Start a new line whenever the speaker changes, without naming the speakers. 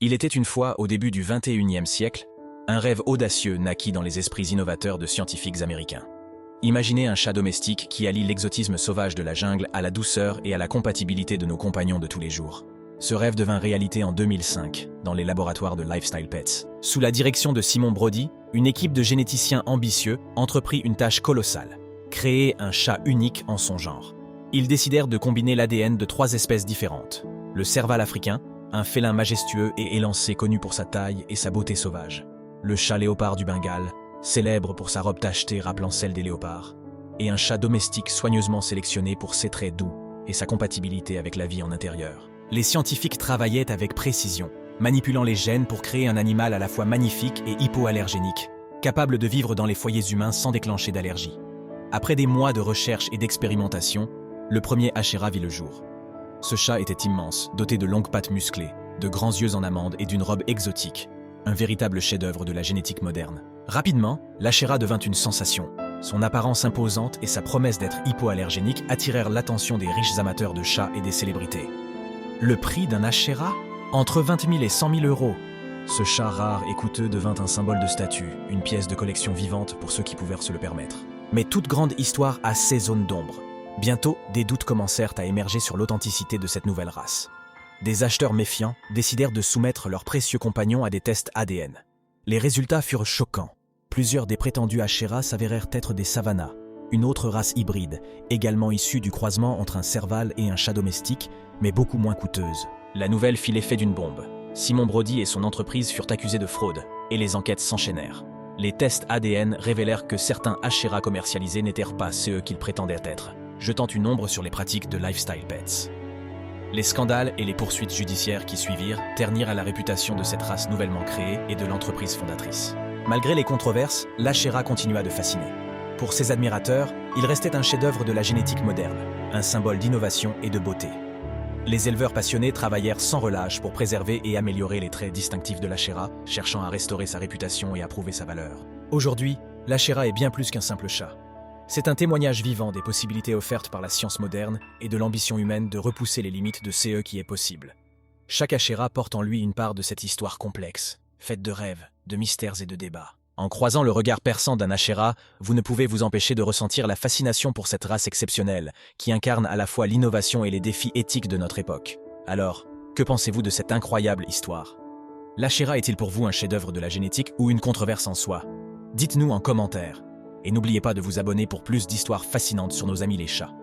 Il était une fois, au début du XXIe siècle, un rêve audacieux naquit dans les esprits innovateurs de scientifiques américains. Imaginez un chat domestique qui allie l'exotisme sauvage de la jungle à la douceur et à la compatibilité de nos compagnons de tous les jours. Ce rêve devint réalité en 2005, dans les laboratoires de Lifestyle Pets. Sous la direction de Simon Brody, une équipe de généticiens ambitieux entreprit une tâche colossale: créer un chat unique en son genre. Ils décidèrent de combiner l'ADN de 3 espèces différentes. Le serval africain, un félin majestueux et élancé connu pour sa taille et sa beauté sauvage. Le chat léopard du Bengale, célèbre pour sa robe tachetée rappelant celle des léopards. Et un chat domestique soigneusement sélectionné pour ses traits doux et sa compatibilité avec la vie en intérieur. Les scientifiques travaillaient avec précision, manipulant les gènes pour créer un animal à la fois magnifique et hypoallergénique, capable de vivre dans les foyers humains sans déclencher d'allergie. Après des mois de recherche et d'expérimentation, le premier Ashera vit le jour. Ce chat était immense, doté de longues pattes musclées, de grands yeux en amande et d'une robe exotique, un véritable chef-d'œuvre de la génétique moderne. Rapidement, l'Ashera devint une sensation. Son apparence imposante et sa promesse d'être hypoallergénique attirèrent l'attention des riches amateurs de chats et des célébrités. Le prix d'un Ashera? Entre 20 000 et 100 000 euros. Ce chat rare et coûteux devint un symbole de statut, une pièce de collection vivante pour ceux qui pouvaient se le permettre. Mais toute grande histoire a ses zones d'ombre. Bientôt, des doutes commencèrent à émerger sur l'authenticité de cette nouvelle race. Des acheteurs méfiants décidèrent de soumettre leurs précieux compagnons à des tests ADN. Les résultats furent choquants. Plusieurs des prétendus Ashera s'avérèrent être des Savannah, une autre race hybride, également issue du croisement entre un serval et un chat domestique, mais beaucoup moins coûteuse. La nouvelle fit l'effet d'une bombe. Simon Brody et son entreprise furent accusés de fraude, et les enquêtes s'enchaînèrent. Les tests ADN révélèrent que certains Ashera commercialisés n'étaient pas ceux qu'ils prétendaient être, jetant une ombre sur les pratiques de Lifestyle Pets. Les scandales et les poursuites judiciaires qui suivirent ternirent à la réputation de cette race nouvellement créée et de l'entreprise fondatrice. Malgré les controverses, l'Ashera continua de fasciner. Pour ses admirateurs, il restait un chef-d'œuvre de la génétique moderne, un symbole d'innovation et de beauté. Les éleveurs passionnés travaillèrent sans relâche pour préserver et améliorer les traits distinctifs de l'Ashera, cherchant à restaurer sa réputation et à prouver sa valeur. Aujourd'hui, l'Ashera est bien plus qu'un simple chat. C'est un témoignage vivant des possibilités offertes par la science moderne et de l'ambition humaine de repousser les limites de ce qui est possible. Chaque Ashera porte en lui une part de cette histoire complexe, faite de rêves, de mystères et de débats. En croisant le regard perçant d'un Ashera, vous ne pouvez vous empêcher de ressentir la fascination pour cette race exceptionnelle, qui incarne à la fois l'innovation et les défis éthiques de notre époque. Alors, que pensez-vous de cette incroyable histoire? L'Ashera est-il pour vous un chef-d'œuvre de la génétique ou une controverse en soi? Dites-nous en commentaire. Et n'oubliez pas de vous abonner pour plus d'histoires fascinantes sur nos amis les chats.